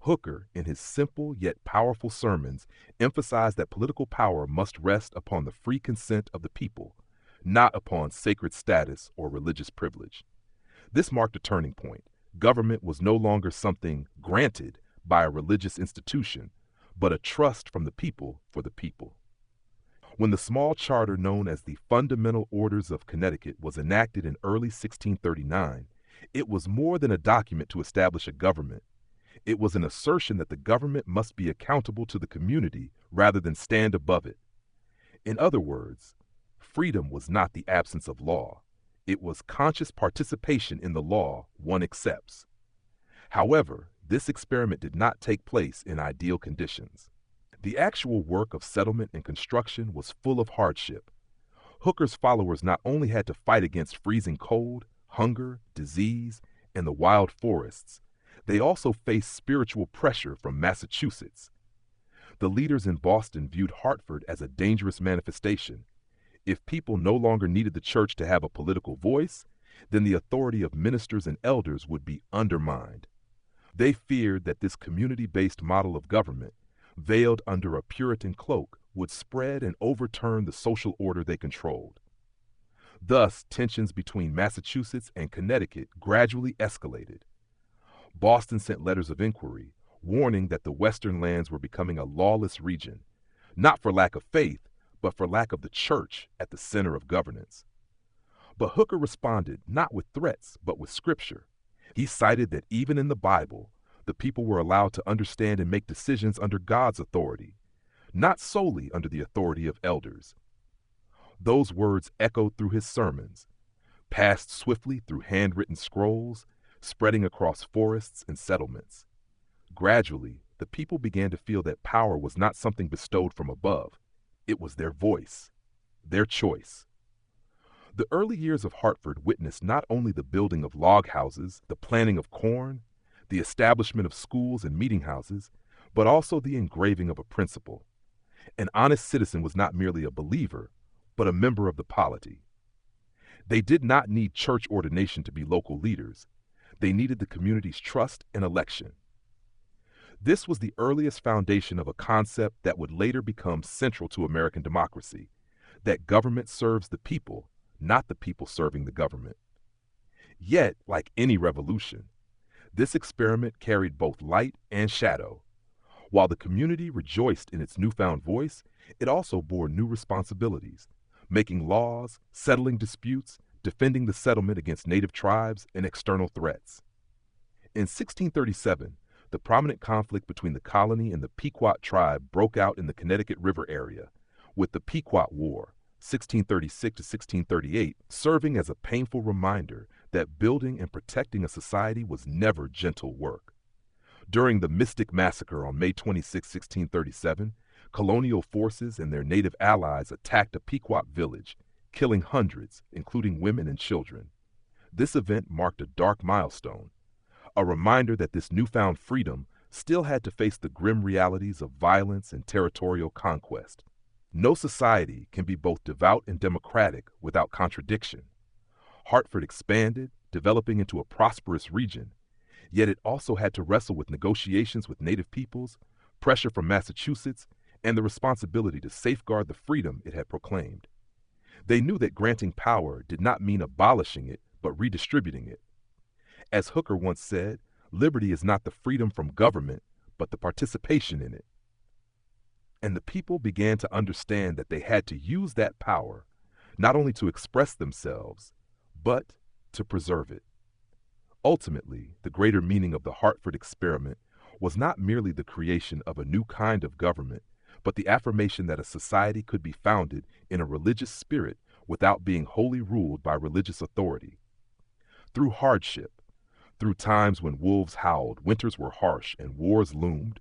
Hooker, in his simple yet powerful sermons, emphasized that political power must rest upon the free consent of the people, not upon sacred status or religious privilege. This marked a turning point. Government was no longer something granted by a religious institution, but a trust from the people for the people. When the small charter known as the Fundamental Orders of Connecticut was enacted in early 1639, it was more than a document to establish a government. It was an assertion that the government must be accountable to the community rather than stand above it. In other words, freedom was not the absence of law. It was conscious participation in the law one accepts. However, this experiment did not take place in ideal conditions. The actual work of settlement and construction was full of hardship. Hooker's followers not only had to fight against freezing cold, hunger, disease, and the wild forests, they also faced spiritual pressure from Massachusetts. The leaders in Boston viewed Hartford as a dangerous manifestation. If people no longer needed the church to have a political voice, then the authority of ministers and elders would be undermined. They feared that this community-based model of government, veiled under a Puritan cloak, would spread and overturn the social order they controlled. Thus, tensions between Massachusetts and Connecticut gradually escalated. Boston sent letters of inquiry, warning that the western lands were becoming a lawless region, not for lack of faith, but for lack of the church at the center of governance. But Hooker responded not with threats, but with scripture. He cited that even in the Bible, the people were allowed to understand and make decisions under God's authority, not solely under the authority of elders. Those words echoed through his sermons, passed swiftly through handwritten scrolls, spreading across forests and settlements. Gradually, the people began to feel that power was not something bestowed from above. It was their voice, their choice. The early years of Hartford witnessed not only the building of log houses, the planting of corn, the establishment of schools and meeting houses, but also the engraving of a principle. An honest citizen was not merely a believer, but a member of the polity. They did not need church ordination to be local leaders. They needed the community's trust and election. This was the earliest foundation of a concept that would later become central to American democracy, that government serves the people, not the people serving the government. Yet, like any revolution, this experiment carried both light and shadow. While the community rejoiced in its newfound voice, it also bore new responsibilities, making laws, settling disputes, defending the settlement against native tribes and external threats. In 1637, the prominent conflict between the colony and the Pequot tribe broke out in the Connecticut River area, with the Pequot War, 1636 to 1638, serving as a painful reminder that building and protecting a society was never gentle work. During the Mystic Massacre on May 26, 1637, colonial forces and their native allies attacked a Pequot village, killing hundreds, including women and children. This event marked a dark milestone, a reminder that this newfound freedom still had to face the grim realities of violence and territorial conquest. No society can be both devout and democratic without contradiction. Hartford expanded, developing into a prosperous region, yet it also had to wrestle with negotiations with native peoples, pressure from Massachusetts, and the responsibility to safeguard the freedom it had proclaimed. They knew that granting power did not mean abolishing it, but redistributing it. As Hooker once said, liberty is not the freedom from government, but the participation in it. And the people began to understand that they had to use that power not only to express themselves, but to preserve it. Ultimately, the greater meaning of the Hartford experiment was not merely the creation of a new kind of government, but the affirmation that a society could be founded in a religious spirit without being wholly ruled by religious authority. Through hardship, through times when wolves howled, winters were harsh, and wars loomed,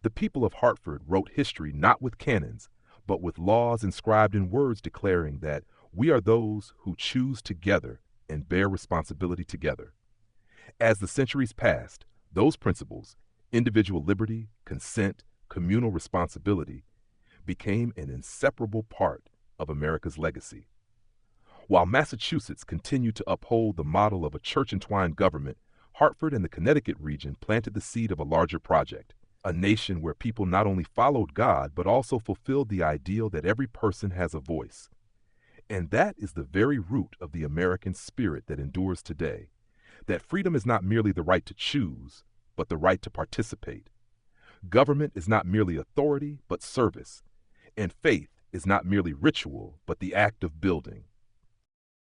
the people of Hartford wrote history not with cannons, but with laws inscribed in words declaring that we are those who choose together and bear responsibility together. As the centuries passed, those principles, individual liberty, consent, communal responsibility, became an inseparable part of America's legacy. While Massachusetts continued to uphold the model of a church-entwined government, Hartford and the Connecticut region planted the seed of a larger project, a nation where people not only followed God, but also fulfilled the ideal that every person has a voice. And that is the very root of the American spirit that endures today, that freedom is not merely the right to choose, but the right to participate. Government is not merely authority, but service. And faith is not merely ritual, but the act of building.